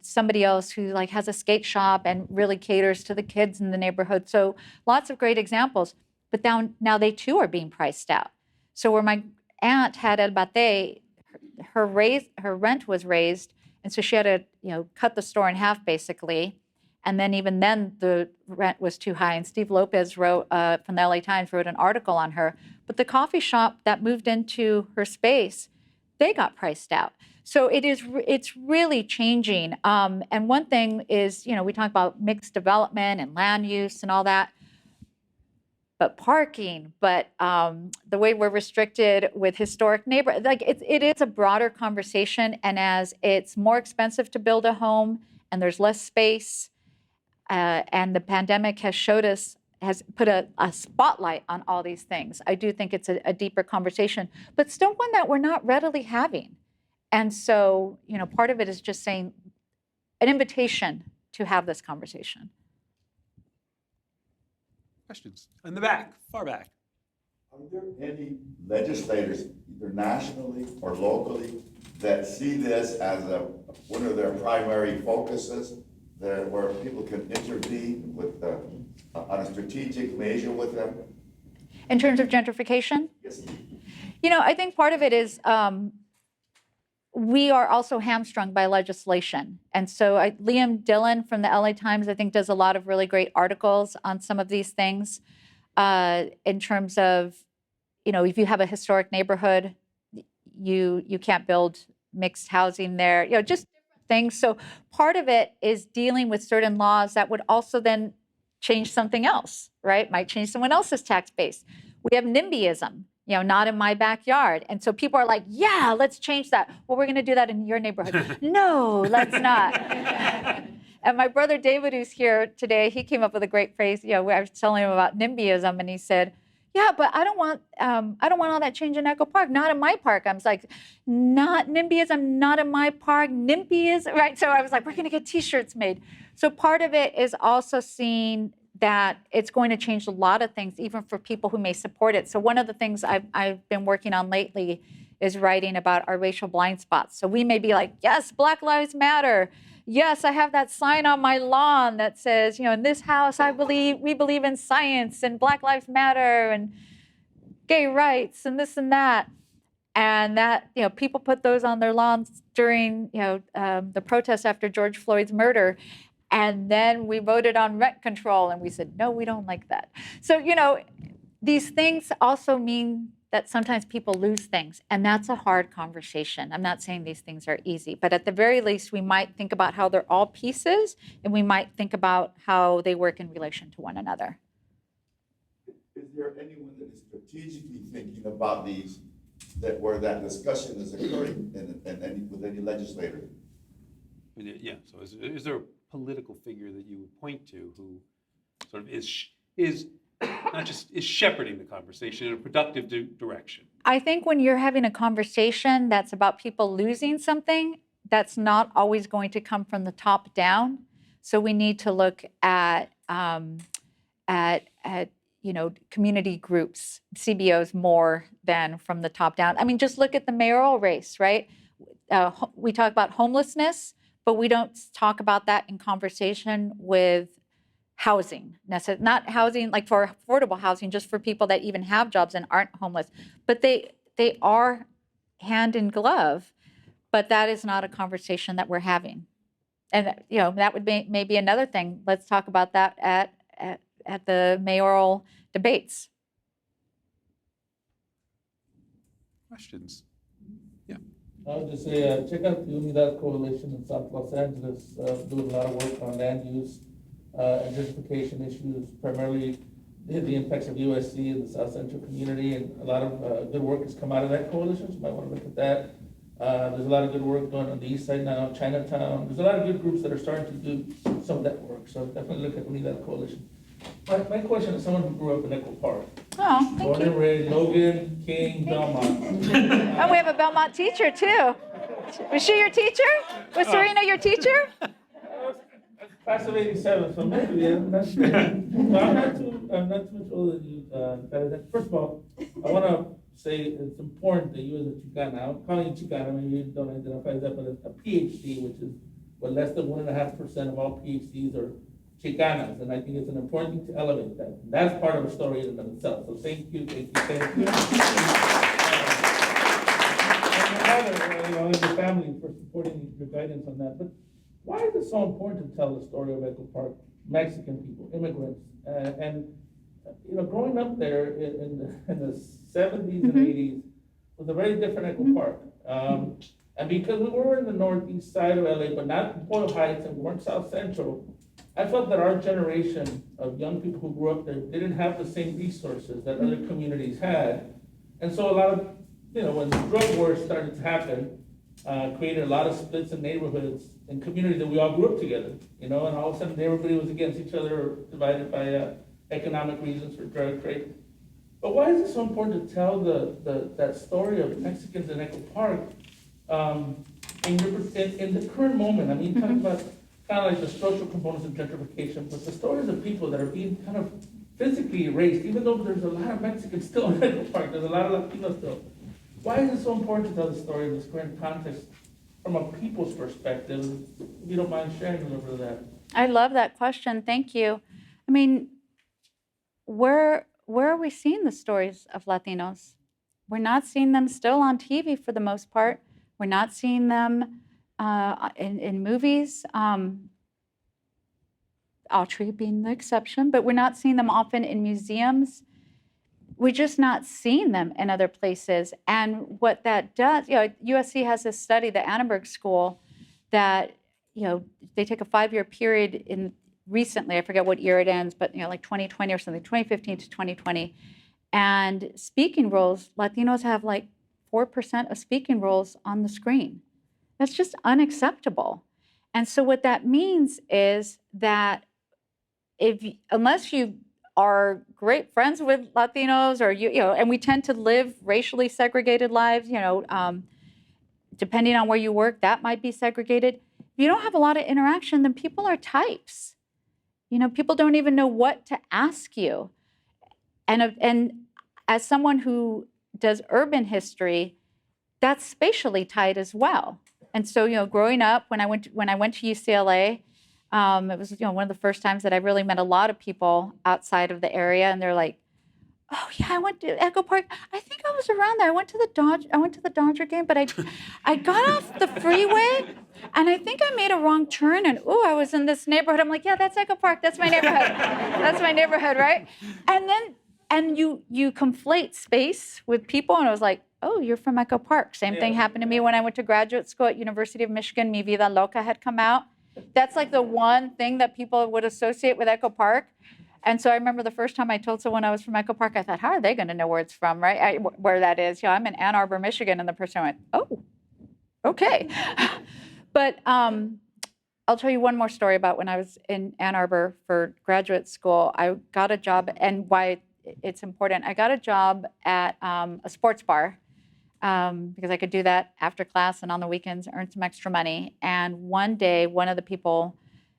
Somebody else who like has a skate shop and really caters to the kids in the neighborhood. So lots of great examples. But now they too are being priced out. So where my aunt had El Bate, her rent was raised, and so she had to cut the store in half basically. And then even then the rent was too high. And Steve Lopez wrote from the LA Times wrote an article on her. But the coffee shop that moved into her space, they got priced out. So it's really changing. And one thing is, we talk about mixed development and land use and all that, but parking, but the way we're restricted with historic neighborhoods, like it is a broader conversation. And as it's more expensive to build a home and there's less space, and the pandemic has put a spotlight on all these things, I do think it's a deeper conversation, but still one that we're not readily having. And so, part of it is just saying an invitation to have this conversation. Questions? In the back, far back. Are there any legislators, either nationally or locally, that see this as one of their primary focuses, where people can intervene with on a strategic measure with them? In terms of gentrification? Yes. I think part of it is we are also hamstrung by legislation. And so Liam Dillon from the LA Times, I think, does a lot of really great articles on some of these things in terms of, if you have a historic neighborhood, you can't build mixed housing there, just different things. So part of it is dealing with certain laws that would also then change something else, right? Might change someone else's tax base. We have NIMBYism. Not in my backyard. And so people are like, yeah, let's change that. Well, we're going to do that in your neighborhood. No, let's not. And my brother David, who's here today, he came up with a great phrase. I was telling him about NIMBYism, and he said, yeah, but I don't want all that change in Echo Park. Not in my park. I was like, not NIMBYism, not in my park. NIMBYism, right? So I was like, we're going to get T-shirts made. So part of it is also seeing that it's going to change a lot of things, even for people who may support it. So one of the things I've been working on lately is writing about our racial blind spots. So we may be like, yes, Black Lives Matter. Yes, I have that sign on my lawn that says, in this house, we believe in science and Black Lives Matter and gay rights and this and that. And that, people put those on their lawns during, the protests after George Floyd's murder. And then we voted on rent control, and we said, no, we don't like that. So, these things also mean that sometimes people lose things, and that's a hard conversation. I'm not saying these things are easy, but at the very least, we might think about how they're all pieces, and we might think about how they work in relation to one another. Is there anyone that is strategically thinking about these, where that discussion is occurring with any legislator? Yeah, so is there a political figure that you would point to who sort of is not just is shepherding the conversation in a productive direction? I think when you're having a conversation that's about people losing something, that's not always going to come from the top down. So we need to look at community groups, CBOs, more than from the top down. I mean, just look at the mayoral race, right? We talk about homelessness, but we don't talk about that in conversation with housing. Not housing like for affordable housing, just for people that even have jobs and aren't homeless. But they are hand in glove, but that is not a conversation that we're having. And that would be maybe another thing. Let's talk about that at the mayoral debates. Questions? Yeah. I would just say, check out the Unidad Coalition in South Los Angeles, doing a lot of work on land use, and gentrification issues, primarily the impacts of USC in the South Central community, and a lot of good work has come out of that coalition, so you might want to look at that. There's a lot of good work going on the east side now, Chinatown. There's a lot of good groups that are starting to do some of that work, so definitely look at Unidad Coalition. My question is someone who grew up in Echo Park. Oh, thank Born and you. raised, Logan, King, Belmont. And we have a Belmont teacher too. Was she your teacher? Was Serena your teacher? Class of '87, so maybe, yeah, that's great. So I'm not too much older than you. First of all, I want to say it's important that you as a Chicana, I'm calling you Chicana, maybe you don't identify as that, but a PhD, which is what less than 1.5% of all PhDs are Chicanas, and I think it's an important thing to elevate that. And that's part of a story in and of itself. So thank you. And your mother, and your family for supporting your guidance on that. But why is it so important to tell the story of Echo Park, Mexican people, immigrants, and growing up there in the 70s and 80s was a very different Echo Park. And because we were in the northeast side of LA, but not Boyle Heights and weren't South Central, I felt that our generation of young people who grew up there didn't have the same resources that other communities had. And so a lot of, when the drug wars started to happen, created a lot of splits in neighborhoods and communities that we all grew up together, and all of a sudden everybody was against each other or divided by economic reasons for drug trade. But why is it so important to tell that story of Mexicans in Echo Park in the current moment? I mean, talking about kind of like the social components of gentrification, but the stories of people that are being kind of physically erased, even though there's a lot of Mexicans still in Echo Park, there's a lot of Latinos still. Why is it so important to tell the story in this current context from a people's perspective? If you don't mind sharing a little bit of that. I love that question. Thank you. I mean, where are we seeing the stories of Latinos? We're not seeing them still on TV for the most part. We're not seeing them in movies, Autry being the exception, but we're not seeing them often in museums. We're just not seeing them in other places. And what that does, USC has this study, the Annenberg School, that, they take a 5-year period recently, I forget what year it ends, but, like 2020 or something, 2015 to 2020. And speaking roles, Latinos have like 4% of speaking roles on the screen. That's just unacceptable. And so what that means is that unless you are great friends with Latinos, or and we tend to live racially segregated lives, depending on where you work, that might be segregated. If you don't have a lot of interaction, then people are types. People don't even know what to ask you. And as someone who does urban history, that's spatially tied as well. And so, growing up, when I went to UCLA, it was one of the first times that I really met a lot of people outside of the area, and they're like, "Oh yeah, I went to Echo Park. I think I was around there. I went to the Dodger game, but I got off the freeway, and I think I made a wrong turn, and I was in this neighborhood. I'm like, yeah, that's Echo Park. That's my neighborhood. That's my neighborhood, right? And you conflate space with people, and I was like, oh, you're from Echo Park. Same thing happened to me when I went to graduate school at University of Michigan. Mi Vida Loca had come out. That's like the one thing that people would associate with Echo Park. And so I remember the first time I told someone I was from Echo Park, I thought, how are they going to know where it's from, right? Where that is. I'm in Ann Arbor, Michigan. And the person went, oh, okay. But I'll tell you one more story about when I was in Ann Arbor for graduate school. I got a job, and why it's important. I got a job at a sports bar because I could do that after class and on the weekends, earn some extra money. And one day, one of the people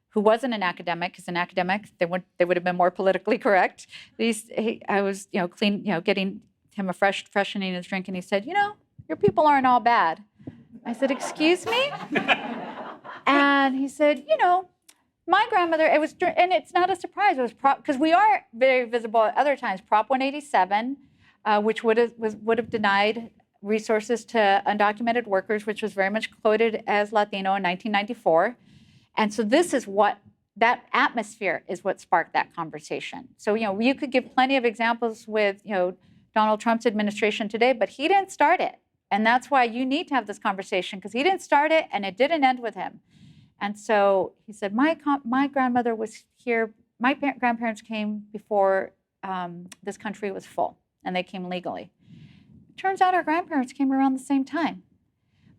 who wasn't an academic, because an academic, they would have been more politically correct. I was, getting him freshening his drink, and he said, your people aren't all bad. I said, excuse me? And he said, my grandmother, and it's not a surprise, it was because we are very visible at other times. Prop 187, which would have denied resources to undocumented workers, which was very much quoted as Latino in 1994. And so this is that atmosphere is what sparked that conversation. So, you could give plenty of examples with, Donald Trump's administration today, but he didn't start it. And that's why you need to have this conversation, because he didn't start it and it didn't end with him. And so he said, my grandmother was here. My grandparents came before this country was full, and they came legally. Turns out our grandparents came around the same time.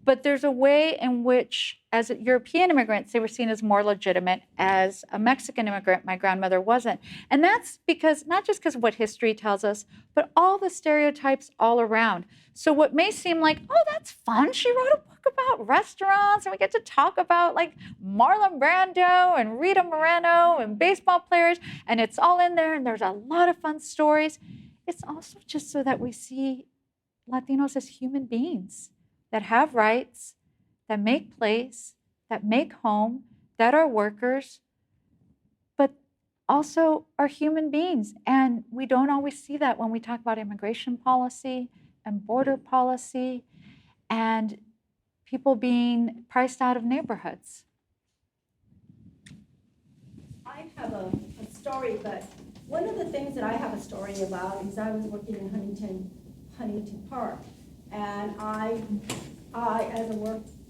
But there's a way in which, as European immigrants, they were seen as more legitimate. As a Mexican immigrant, my grandmother wasn't. And that's because, not just because of what history tells us, but all the stereotypes all around. So what may seem like, oh, that's fun. She wrote a book about restaurants, and we get to talk about like Marlon Brando and Rita Moreno and baseball players, and it's all in there, and there's a lot of fun stories. It's also just so that we see Latinos as human beings that have rights, that make place, that make home, that are workers, but also are human beings. And we don't always see that when we talk about immigration policy and border policy and people being priced out of neighborhoods. I have a story, but one of the things that I have a story about is I was working in Huntington Park. And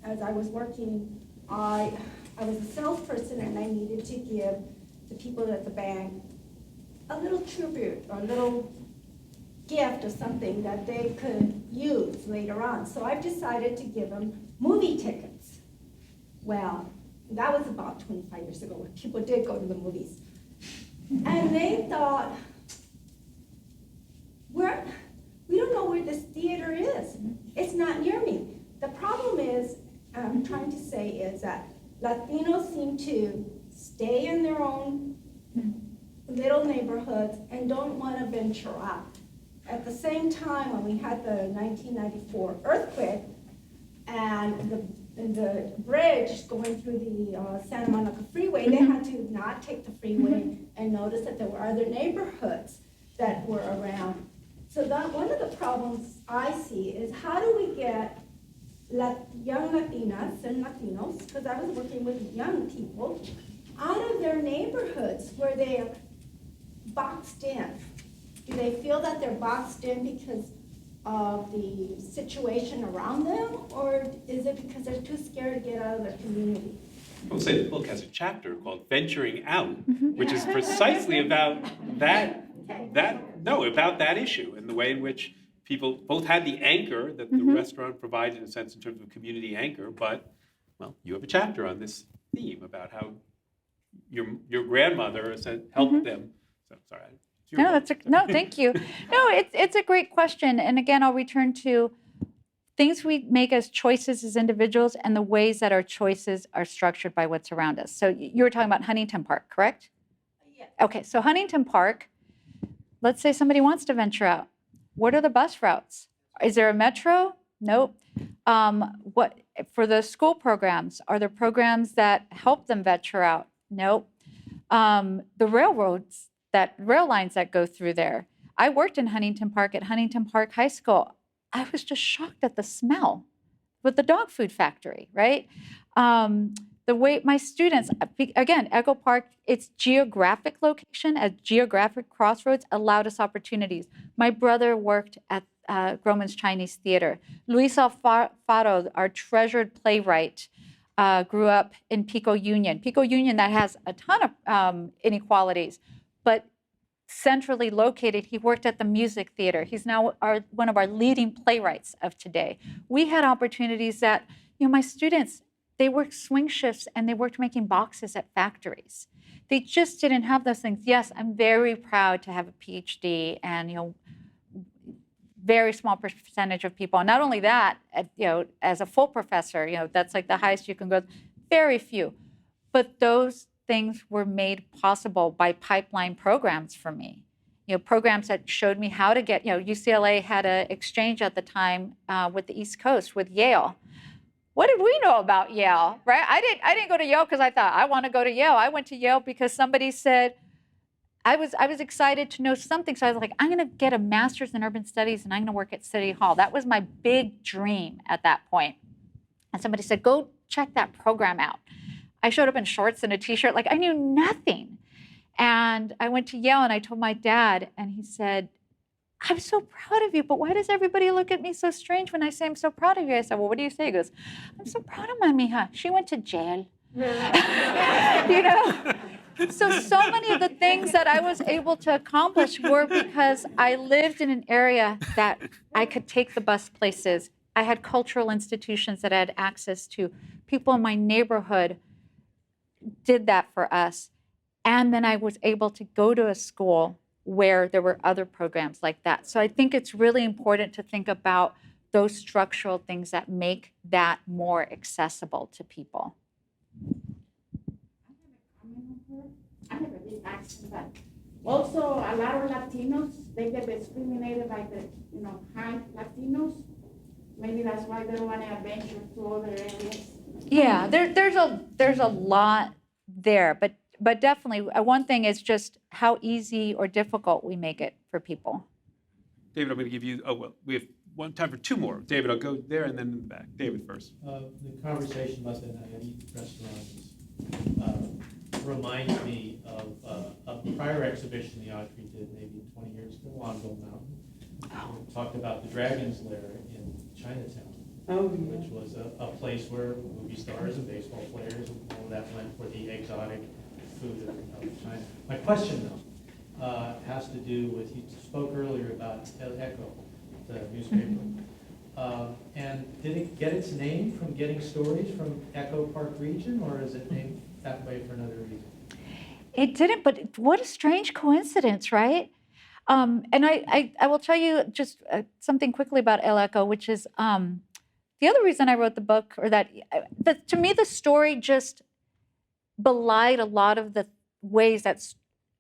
as I was working, I was a salesperson, and I needed to give the people at the bank a little tribute or a little gift of something that they could use later on. So I decided to give them movie tickets. Well, that was about 25 years ago when people did go to the movies. And they thought, we don't know where this theater is. It's not near me. The problem is, I'm trying to say, is that Latinos seem to stay in their own little neighborhoods and don't want to venture out. At the same time, when we had the 1994 earthquake and the bridge going through the Santa Monica Freeway, they had to not take the freeway and notice that there were other neighborhoods that were around. So that one of the problems I see is, how do we get young Latinas and Latinos, because I was working with young people, out of their neighborhoods where they're boxed in? Do they feel that they're boxed in because of the situation around them, or is it because they're too scared to get out of their community? I will say the book has a chapter called Venturing Out, which is precisely about about that issue and the way in which people both had the anchor that the restaurant provides, in a sense, in terms of community anchor, but, well, you have a chapter on this theme about how your grandmother helped them. So, sorry. No, thank you. No, it's a great question. And again, I'll return to things we make as choices as individuals and the ways that our choices are structured by what's around us. So you were talking about Huntington Park, correct? Yes. Okay, so Huntington Park, let's say somebody wants to venture out. What are the bus routes? Is there a metro? Nope. What for the school programs? Are there programs that help them venture out? Nope. The rail lines that go through there. I worked in Huntington Park at Huntington Park High School. I was just shocked at the smell with the dog food factory, right? The way my students, again, Echo Park, its geographic location at geographic crossroads allowed us opportunities. My brother worked at Groman's Chinese Theater. Luis Alfaro, our treasured playwright, grew up in Pico Union. Pico Union that has a ton of inequalities, but centrally located, he worked at the Music Theater. He's now one of our leading playwrights of today. We had opportunities that, my students, they worked swing shifts and they worked making boxes at factories. They just didn't have those things. Yes, I'm very proud to have a PhD and, very small percentage of people. And not only that, as a full professor, that's like the highest you can go. Very few. But those things were made possible by pipeline programs for me. Programs that showed me how to get, UCLA had an exchange at the time with the East Coast, with Yale. What did we know about Yale, right? I didn't go to Yale because I thought, I want to go to Yale. I went to Yale because somebody said, I was excited to know something. So I was like, I'm going to get a master's in urban studies and I'm going to work at City Hall. That was my big dream at that point. And somebody said, go check that program out. I showed up in shorts and a t-shirt, like I knew nothing. And I went to Yale and I told my dad, and he said, I'm so proud of you, but why does everybody look at me so strange when I say I'm so proud of you? I said, well, what do you say? He goes, I'm so proud of my mija. She went to jail. You know? So many of the things that I was able to accomplish were because I lived in an area that I could take the bus places. I had cultural institutions that I had access to. People in my neighborhood did that for us. And then I was able to go to a school where there were other programs like that. So I think it's really important to think about those structural things that make that more accessible to people. I have a big accent, but also a lot of Latinos, they get discriminated by the, high Latinos. Maybe that's why they don't want to adventure to other areas. Yeah, there's a lot there, but definitely one thing is just how easy or difficult we make it for people. David, I'm going to give you, we have time for two more. David, I'll go there and then in the back. David first. The conversation about the Nayarit restaurants reminds me of a prior exhibition the Autry did maybe 20 years ago on Gold Mountain. We talked about the Dragon's Lair in Chinatown, which was a place where movie stars and baseball players and all of that went for the exotic food of China. My question, though, has to do with, you spoke earlier about El Echo, the newspaper. And did it get its name from getting stories from Echo Park region, or is it named that way for another reason? It didn't, but what a strange coincidence, right? And I will tell you just something quickly about El Echo, which is the other reason I wrote the book, or that to me the story just belied a lot of the ways that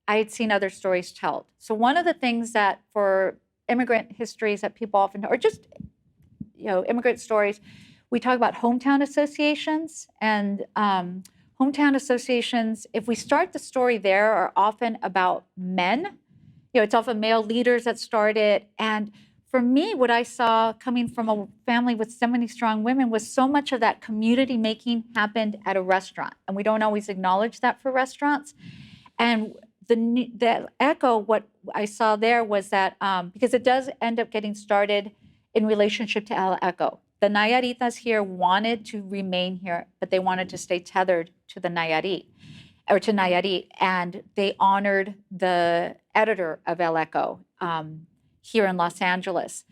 I had seen other stories told. So one of the things that for immigrant histories that people often, or just immigrant stories, we talk about hometown associations, and hometown associations, if we start the story there, are often about men. It's often male leaders that start it. And for me, what I saw coming from a family with so many strong women was so much of that community making happened at a restaurant. And we don't always acknowledge that for restaurants. And the Echo, what I saw there was that, because it does end up getting started in relationship to El Echo. The Nayaritas here wanted to remain here, but they wanted to stay tethered to the Nayarit, or to Nayarit, and they honored the editor of El Echo here in Los Angeles.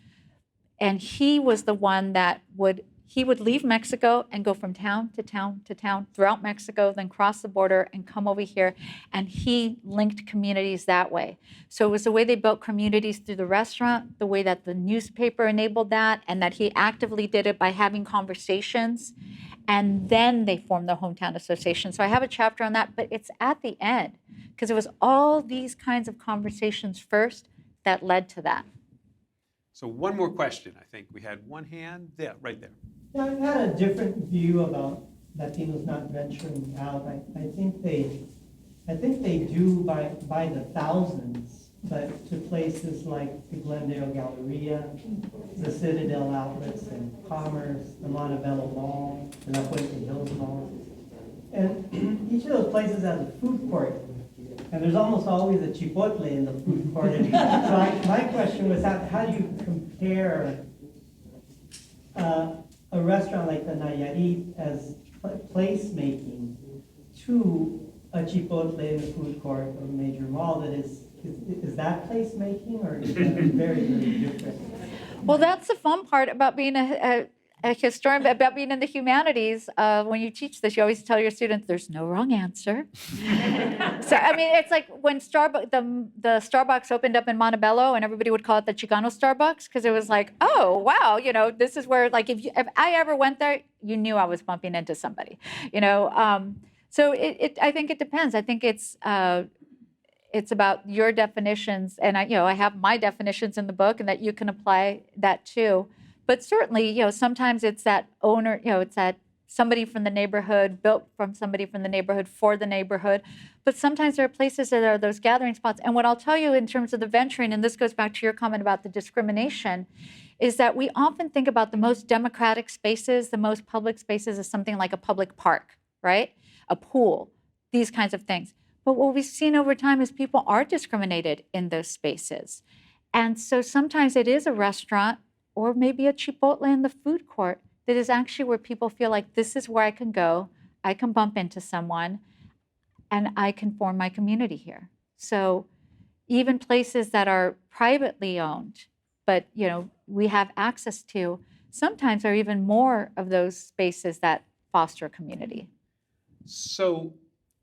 And he was the one that would leave Mexico and go from town to town to town throughout Mexico, then cross the border and come over here. And he linked communities that way. So it was the way they built communities through the restaurant, the way that the newspaper enabled that, and that he actively did it by having conversations. And then they formed the Hometown Association. So I have a chapter on that, but it's at the end, because it was all these kinds of conversations first that led to that. So one more question. I think we had one hand there, right there. Yeah, I've had a different view about Latinos not venturing out. I think they do by the thousands, but to places like the Glendale Galleria, the Citadel Outlets and Commerce, the Montebello Mall, the La Puente Hills Mall. And each of those places has a food court. And there's almost always a chipotle in the food court. So my question was, how do you compare a restaurant like the Nayarit as placemaking to a chipotle in the food court of a major mall that is that placemaking, or is that very, very different? Well, that's the fun part about being a historian, about being in the humanities. When you teach this, you always tell your students there's no wrong answer. So, I mean, it's like when the Starbucks opened up in Montebello, and everybody would call it the Chicano Starbucks, because it was like, oh, wow, this is where, like, if I ever went there, you knew I was bumping into somebody, So I think it depends. I think it's about your definitions, and I have my definitions in the book, and that you can apply that too. But certainly, sometimes it's that owner, it's that somebody from the neighborhood, built from somebody from the neighborhood for the neighborhood. But sometimes there are places that are those gathering spots. And what I'll tell you in terms of the venturing, and this goes back to your comment about the discrimination, is that we often think about the most democratic spaces, the most public spaces as something like a public park, right? A pool, these kinds of things. But what we've seen over time is people are discriminated in those spaces. And so sometimes it is a restaurant or maybe a Chipotle in the food court that is actually where people feel like this is where I can go, I can bump into someone, and I can form my community here. So even places that are privately owned, but we have access to, sometimes are even more of those spaces that foster community. So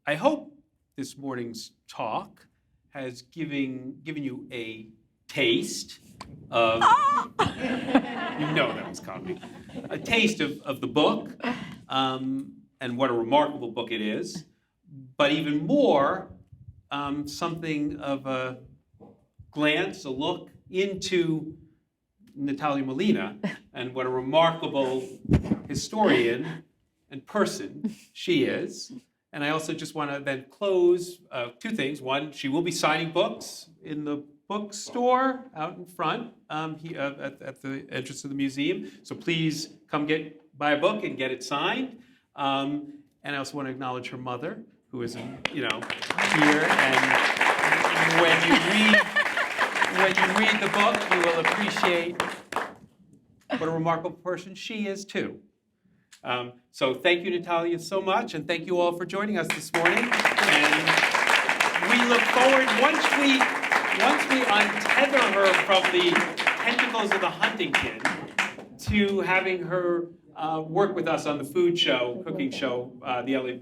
I hope this morning's talk has given you a taste of, that was coming, a taste of the book, and what a remarkable book it is, but even more, something of a glance, a look into Natalia Molina and what a remarkable historian and person she is. And I also just want to then close two things. One, she will be signing books in the bookstore out in front at the entrance of the museum. So please come buy a book and get it signed. And I also want to acknowledge her mother, who is here. And when you read the book, you will appreciate what a remarkable person she is too. So thank you, Natalia, so much, and thank you all for joining us this morning. And we look forward, once we untether her from the tentacles of the Huntington, to having her work with us on the cooking show, the LA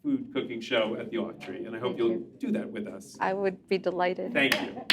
Food Cooking Show at the Autry. And I hope you'll do that with us. I would be delighted. Thank you.